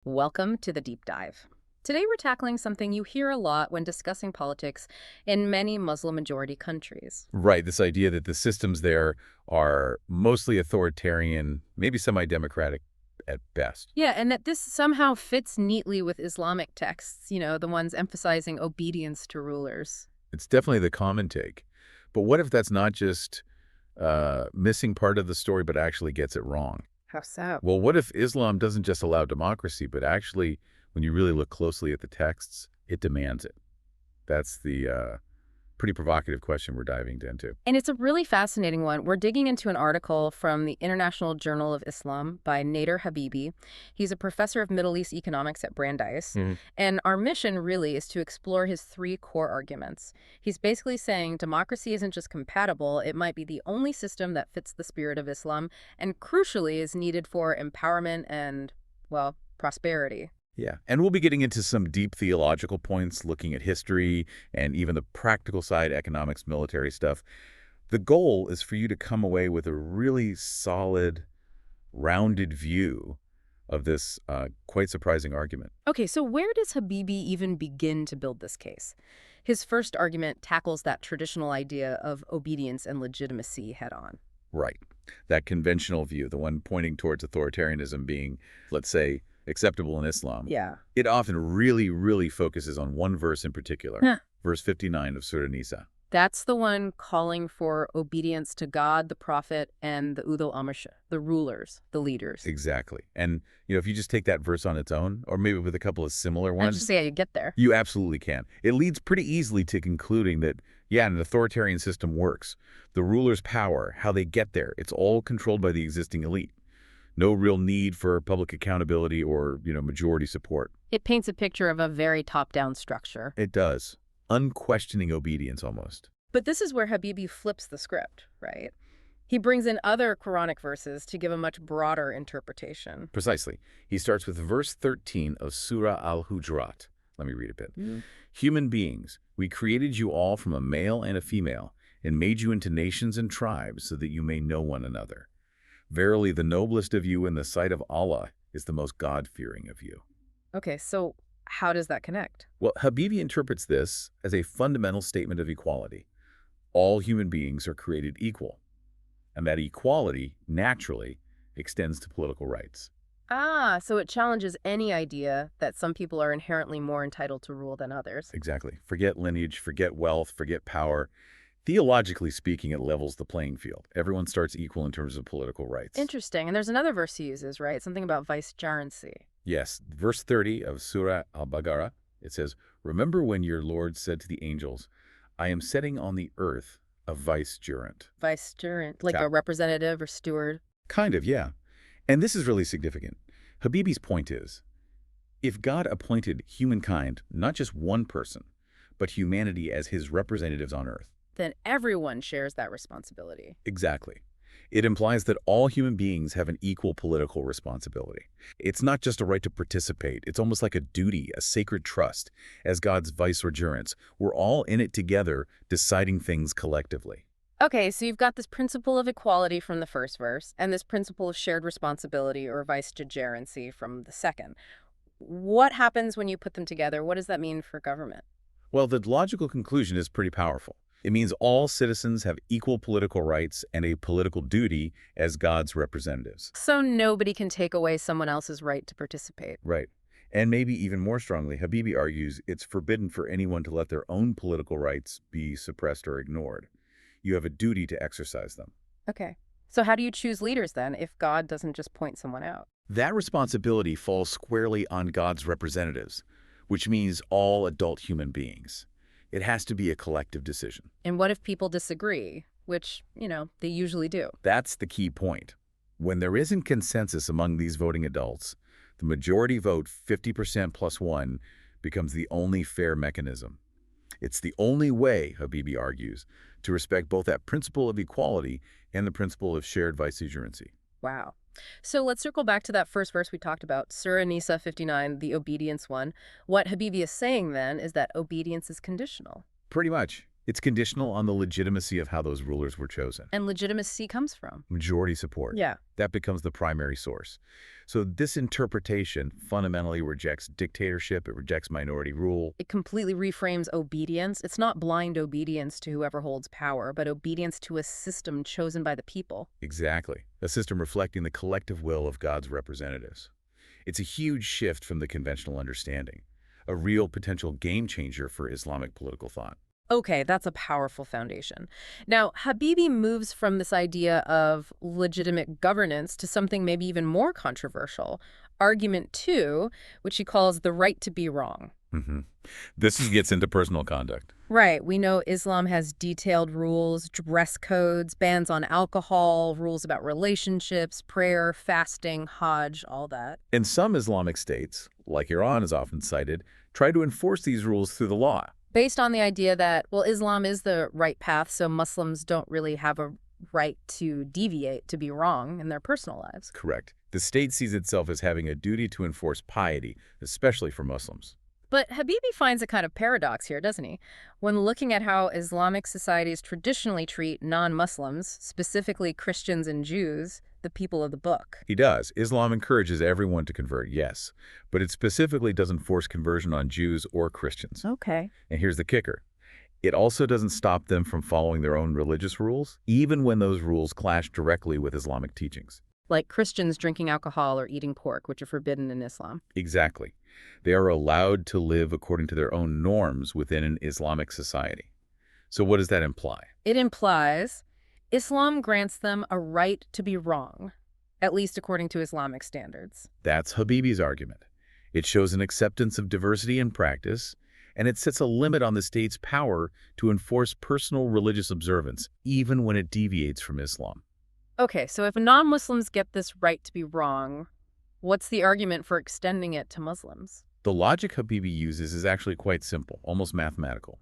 Welcome to the deep dive. Today we're tackling something you hear a lot when discussing politics in many Muslim-majority countries. Right, this idea that the systems there are mostly authoritarian, maybe semi-democratic at best. Yeah, and that this somehow fits neatly with Islamic texts, the ones emphasizing obedience to rulers. It's definitely the common take. But what if that's not just missing part of the story, but actually gets it wrong? How so? Well, what if Islam doesn't just allow democracy, but actually, when you really look closely at the texts, it demands it? That's the pretty provocative question we're diving into. And it's a really fascinating one. We're digging into an article from the International Journal of Islam by Nader Habibi. He's a professor of Middle East economics at Brandeis. And our mission really is to explore his three core arguments. He's basically saying democracy isn't just compatible, it might be the only system that fits the spirit of Islam, and crucially is needed for empowerment and, well, prosperity. Yeah, and we'll be getting into some deep theological points, looking at history and even the practical side, economics, military stuff. The goal is for you to come away with a really solid, rounded view of this quite surprising argument. Okay, so where does Habibi even begin to build this case? His first argument tackles that traditional idea of obedience and legitimacy head on. Right. That conventional view, the one pointing towards authoritarianism being, let's say, acceptable in Islam. Yeah. It often really focuses on one verse in particular, Huh. verse 59 of Surah Nisa. That's the one calling for obedience to God, the prophet, and the Ulul Amr, the rulers, the leaders. Exactly. And, if you just take that verse on its own, or maybe with a couple of similar Let's ones, just see how you get there. you absolutely can. It leads pretty easily to concluding that, yeah, an authoritarian system works. The ruler's power, how they get there, it's all controlled by the existing elite. No real need for public accountability or, majority support. It paints a picture of a very top-down structure. It does. Unquestioning obedience almost. But this is where Habibi flips the script, right? He brings in other Quranic verses to give a much broader interpretation. Precisely. He starts with verse 13 of Surah Al-Hujurat. Let me read a bit. Human beings, we created you all from a male and a female, and made you into nations and tribes so that you may know one another. Verily, the noblest of you in the sight of Allah is the most God-fearing of you. Okay, so how does that connect? Well, Habibi interprets this as a fundamental statement of equality. All human beings are created equal, and that equality, naturally, extends to political rights. Ah, so it challenges any idea that some people are inherently more entitled to rule than others. Exactly. Forget lineage, forget wealth, forget power. Theologically speaking, it levels the playing field. Everyone starts equal in terms of political rights. Interesting. And there's another verse he uses, right? Something about vicegerency. Yes, verse 30 of Surah Al-Baqarah, it says, "Remember when your Lord said to the angels, I am setting on the earth a vicegerent." Vicegerent, like Yeah. a representative or steward. Kind of, yeah. And this is really significant. Habibi's point is, if God appointed humankind, not just one person, but humanity as his representatives on earth. Then everyone shares that responsibility. Exactly. It implies that all human beings have an equal political responsibility. It's not just a right to participate. It's almost like a duty, a sacred trust. As God's vicegerents, we're all in it together, deciding things collectively. Okay, so you've got this principle of equality from the first verse, and this principle of shared responsibility or vicegerency from the second. What happens when you put them together? What does that mean for government? Well, the logical conclusion is pretty powerful. It means all citizens have equal political rights and a political duty as God's representatives. So nobody can take away someone else's right to participate. Right. And maybe even more strongly, Habibi argues it's forbidden for anyone to let their own political rights be suppressed or ignored. You have a duty to exercise them. Okay. So how do you choose leaders then if God doesn't just point someone out? That responsibility falls squarely on God's representatives, which means all adult human beings. It has to be a collective decision. And what if people disagree, which, they usually do? That's the key point. When there isn't consensus among these voting adults, the majority vote 50% plus one becomes the only fair mechanism. It's the only way, Habibi argues, to respect both that principle of equality and the principle of shared vicegerency. Wow. So let's circle back to that first verse we talked about, Surah Nisa 59, the obedience one. What Habibi is saying then is that obedience is conditional. Pretty much. It's conditional on the legitimacy of how those rulers were chosen. And legitimacy comes from. Majority support. Yeah. That becomes the primary source. So this interpretation fundamentally rejects dictatorship. It rejects minority rule. It completely reframes obedience. It's not blind obedience to whoever holds power, but obedience to a system chosen by the people. Exactly. A system reflecting the collective will of God's representatives. It's a huge shift from the conventional understanding, a real potential game changer for Islamic political thought. Okay, that's a powerful foundation. Now, Habibi moves from this idea of legitimate governance to something maybe even more controversial, argument two, which he calls the right to be wrong. This gets into personal conduct. Right. We know Islam has detailed rules, dress codes, bans on alcohol, rules about relationships, prayer, fasting, Hajj, all that. And some Islamic states, like Iran is often cited, try to enforce these rules through the law. Based on the idea that, well, Islam is the right path, so Muslims don't really have a right to deviate, to be wrong in their personal lives. Correct. The state sees itself as having a duty to enforce piety, especially for Muslims. But Habibi finds a kind of paradox here, doesn't he? When looking at how Islamic societies traditionally treat non-Muslims, specifically Christians and Jews, the people of the book. He does. Islam encourages everyone to convert, yes, but it specifically doesn't force conversion on Jews or Christians. Okay. And here's the kicker. It also doesn't stop them from following their own religious rules, even when those rules clash directly with Islamic teachings. Like Christians drinking alcohol or eating pork, which are forbidden in Islam. Exactly. They are allowed to live according to their own norms within an Islamic society. So what does that imply? It implies Islam grants them a right to be wrong, at least according to Islamic standards. That's Habibi's argument. It shows an acceptance of diversity in practice, and it sets a limit on the state's power to enforce personal religious observance, even when it deviates from Islam. Okay, so if non-Muslims get this right to be wrong, what's the argument for extending it to Muslims? The logic Habibi uses is actually quite simple, almost mathematical.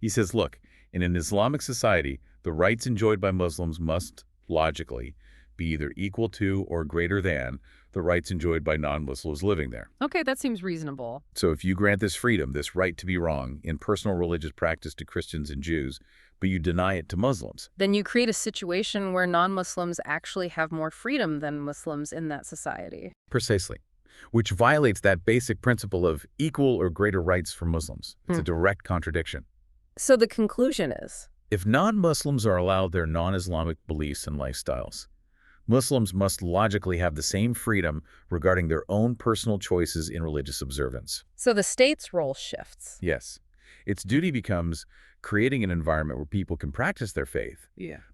He says, look, in an Islamic society, the rights enjoyed by Muslims must, logically, be either equal to or greater than the rights enjoyed by non-Muslims living there. Okay, that seems reasonable. So if you grant this freedom, this right to be wrong, in personal religious practice to Christians and Jews, but you deny it to Muslims, Then you create a situation where non-Muslims actually have more freedom than Muslims in that society. precisely, which violates that basic principle of equal or greater rights for Muslims. It's a direct contradiction. So the conclusion is, If non-Muslims are allowed their non-Islamic beliefs and lifestyles, Muslims must logically have the same freedom regarding their own personal choices in religious observance. so the state's role shifts. Yes, its duty becomes creating an environment where people can practice their faith,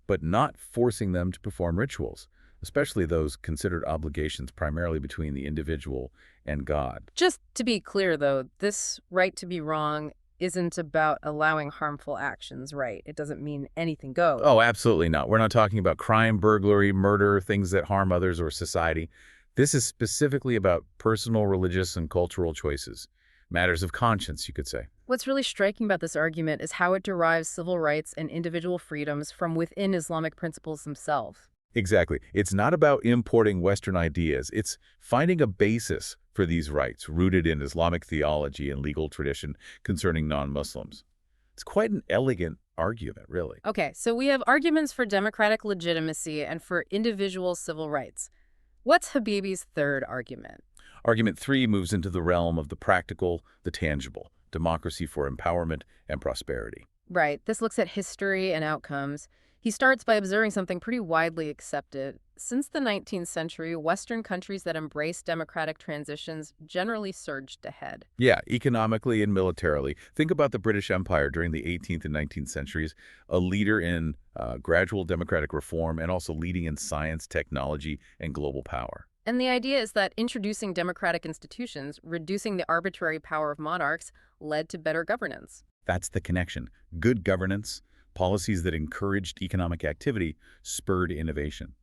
but not forcing them to perform rituals, especially those considered obligations primarily between the individual and God. Just to be clear, though, this right to be wrong isn't about allowing harmful actions, right? It doesn't mean anything goes. Oh, absolutely not. We're not talking about crime, burglary, murder, things that harm others or society. This is specifically about personal, religious, and cultural choices. Matters of conscience, you could say. What's really striking about this argument is how it derives civil rights and individual freedoms from within Islamic principles themselves. Exactly. It's not about importing Western ideas. It's finding a basis for these rights rooted in Islamic theology and legal tradition concerning non-Muslims. It's quite an elegant argument, really. Okay, so we have arguments for democratic legitimacy and for individual civil rights. What's Habibi's third argument? Argument 3 moves into the realm of the practical, the tangible, democracy for empowerment and prosperity. Right, this looks at history and outcomes. He starts by observing something pretty widely accepted. Since the 19th century, Western countries that embraced democratic transitions generally surged ahead. Yeah, economically and militarily. Think about the British Empire during the 18th and 19th centuries, a leader in gradual democratic reform and also leading in science, technology, and global power. And the idea is that introducing democratic institutions, reducing the arbitrary power of monarchs, led to better governance. That's the connection. Good governance, policies that encouraged economic activity, spurred innovation,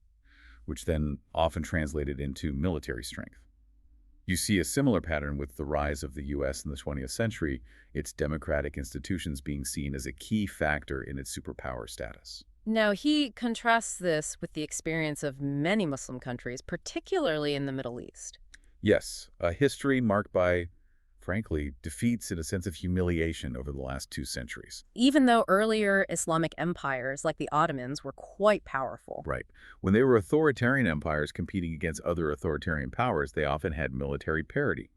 which then often translated into military strength. You see a similar pattern with the rise of the U.S. in the 20th century, its democratic institutions being seen as a key factor in its superpower status. Now, he contrasts this with the experience of many Muslim countries, particularly in the Middle East. Yes, a history marked by, frankly, defeats and a sense of humiliation over the last 2 centuries. Even though earlier Islamic empires, like the Ottomans, were quite powerful. Right. When they were authoritarian empires competing against other authoritarian powers, they often had military parity.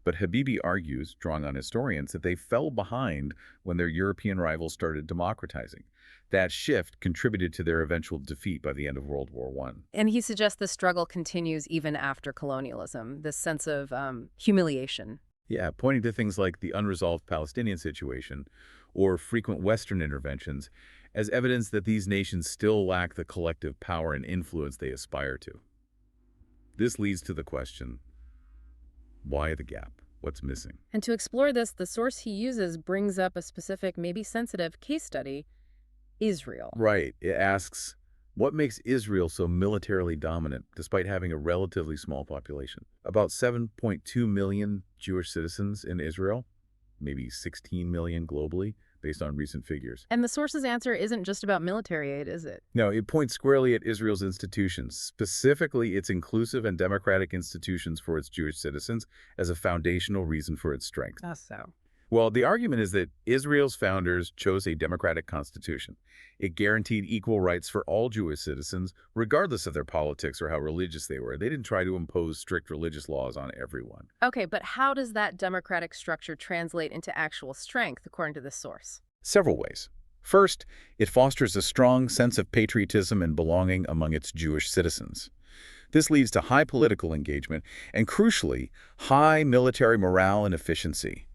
But Habibi argues, drawing on historians, that they fell behind when their European rivals started democratizing. That shift contributed to their eventual defeat by the end of World War I. And he suggests the struggle continues even after colonialism, this sense of humiliation. Yeah, pointing to things like the unresolved Palestinian situation or frequent Western interventions as evidence that these nations still lack the collective power and influence they aspire to. This leads to the question, why the gap? What's missing? And to explore this, the source he uses brings up a specific, maybe sensitive case study, Israel. Right. It asks, what makes Israel so militarily dominant despite having a relatively small population? About 7.2 million Jewish citizens in Israel, maybe 16 million globally, based on recent figures. And the source's answer isn't just about military aid, is it? No, it points squarely at Israel's institutions, specifically its inclusive and democratic institutions for its Jewish citizens, as a foundational reason for its strength. So. Well, the argument is that Israel's founders chose a democratic constitution. It guaranteed equal rights for all Jewish citizens, regardless of their politics or how religious they were. They didn't try to impose strict religious laws on everyone. Okay, but how does that democratic structure translate into actual strength, according to this source? Several ways. First, it fosters a strong sense of patriotism and belonging among its Jewish citizens. This leads to high political engagement and, crucially, high military morale and efficiency,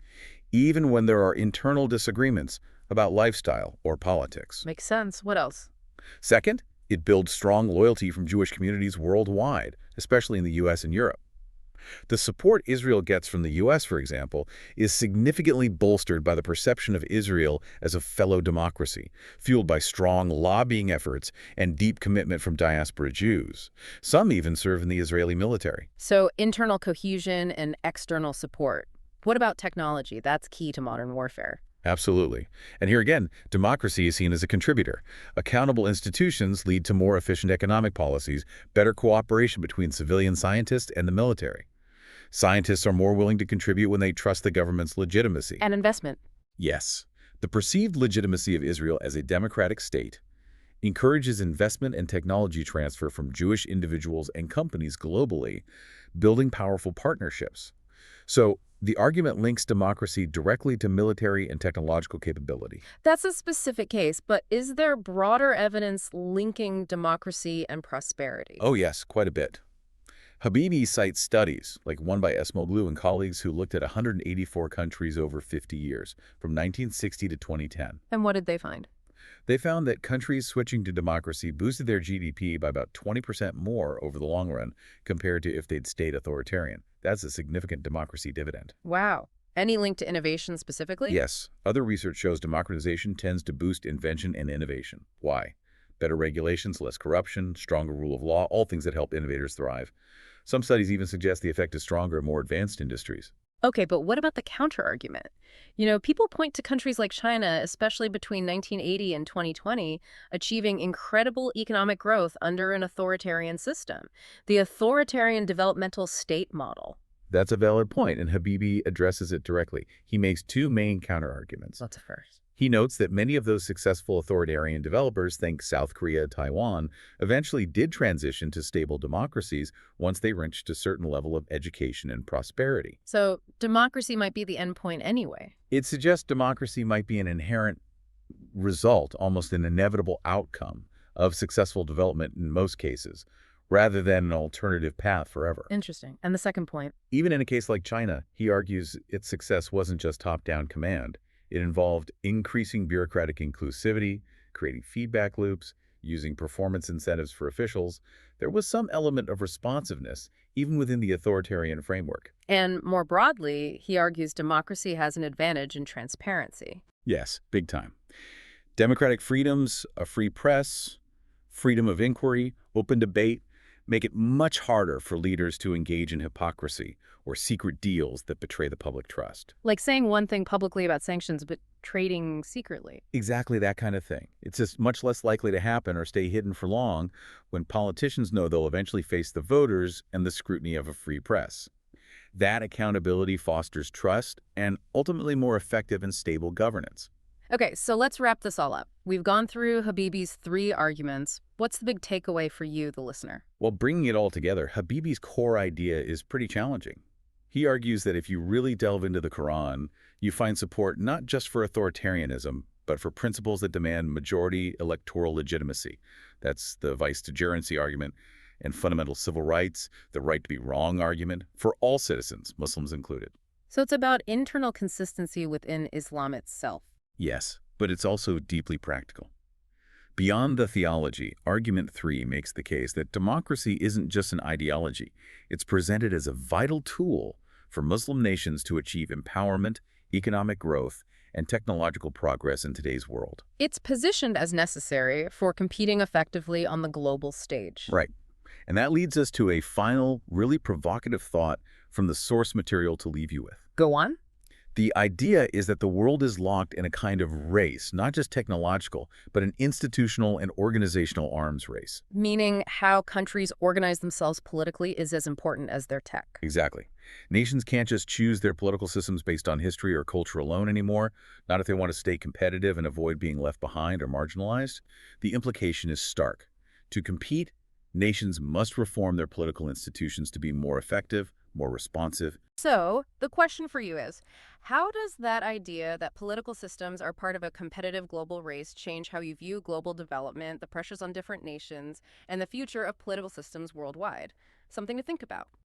even when there are internal disagreements about lifestyle or politics. Makes sense. What else? Second, it builds strong loyalty from Jewish communities worldwide, especially in the U.S. and Europe. The support Israel gets from the U.S., for example, is significantly bolstered by the perception of Israel as a fellow democracy, fueled by strong lobbying efforts and deep commitment from diaspora Jews. Some even serve in the Israeli military. So internal cohesion and external support. What about technology? That's key to modern warfare. Absolutely. And here again, democracy is seen as a contributor. Accountable institutions lead to more efficient economic policies, better cooperation between civilian scientists and the military. Scientists are more willing to contribute when they trust the government's legitimacy. And investment. Yes. The perceived legitimacy of Israel as a democratic state encourages investment and technology transfer from Jewish individuals and companies globally, building powerful partnerships. So, the argument links democracy directly to military and technological capability. That's a specific case, but is there broader evidence linking democracy and prosperity? Oh yes, quite a bit. Habibi cites studies, like one by Esmoglu and colleagues who looked at 184 countries over 50 years, from 1960 to 2010. And what did they find? They found that countries switching to democracy boosted their GDP by about 20% more over the long run compared to if they'd stayed authoritarian. That's a significant democracy dividend. Wow. Any link to innovation specifically? Yes. Other research shows democratization tends to boost invention and innovation. Why? Better regulations, less corruption, stronger rule of law, all things that help innovators thrive. Some studies even suggest the effect is stronger in more advanced industries. Okay, but what about the counter-argument? You know, people point to countries like China, especially between 1980 and 2020, achieving incredible economic growth under an authoritarian system, the authoritarian developmental state model. That's a valid point, and Habibi addresses it directly. He makes two main counterarguments. That's a first. He notes that many of those successful authoritarian developers, think South Korea, Taiwan, eventually did transition to stable democracies once they reached a certain level of education and prosperity. So democracy might be the endpoint anyway. It suggests democracy might be an inherent result, almost an inevitable outcome of successful development in most cases, rather than an alternative path forever. Interesting. And the second point? Even in a case like China, he argues its success wasn't just top-down command. It involved increasing bureaucratic inclusivity, creating feedback loops, using performance incentives for officials. There was some element of responsiveness, even within the authoritarian framework. And more broadly, he argues democracy has an advantage in transparency. Yes, big time. Democratic freedoms, a free press, freedom of inquiry, open debate, make it much harder for leaders to engage in hypocrisy or secret deals that betray the public trust. Like saying one thing publicly about sanctions, but trading secretly. Exactly that kind of thing. It's just much less likely to happen or stay hidden for long when politicians know they'll eventually face the voters and the scrutiny of a free press. That accountability fosters trust and ultimately more effective and stable governance. Okay, so let's wrap this all up. We've gone through Habibi's 3 arguments. What's the big takeaway for you, the listener? While bringing it all together, Habibi's core idea is pretty challenging. He argues that if you really delve into the Quran, you find support not just for authoritarianism, but for principles that demand majority electoral legitimacy. That's the vicegerency argument and fundamental civil rights, the right to be wrong argument, for all citizens, Muslims included. So it's about internal consistency within Islam itself. Yes, but it's also deeply practical. Beyond the theology, Argument 3 makes the case that democracy isn't just an ideology. It's presented as a vital tool for Muslim nations to achieve empowerment, economic growth, and technological progress in today's world. It's positioned as necessary for competing effectively on the global stage. Right. And that leads us to a final, really provocative thought from the source material to leave you with. Go on. The idea is that the world is locked in a kind of race, not just technological, but an institutional and organizational arms race. Meaning how countries organize themselves politically is as important as their tech. Exactly. Nations can't just choose their political systems based on history or culture alone anymore, not if they want to stay competitive and avoid being left behind or marginalized. The implication is stark. To compete, nations must reform their political institutions to be more effective, more responsive. So, the question for you is, how does that idea that political systems are part of a competitive global race change how you view global development, the pressures on different nations, and the future of political systems worldwide? Something to think about.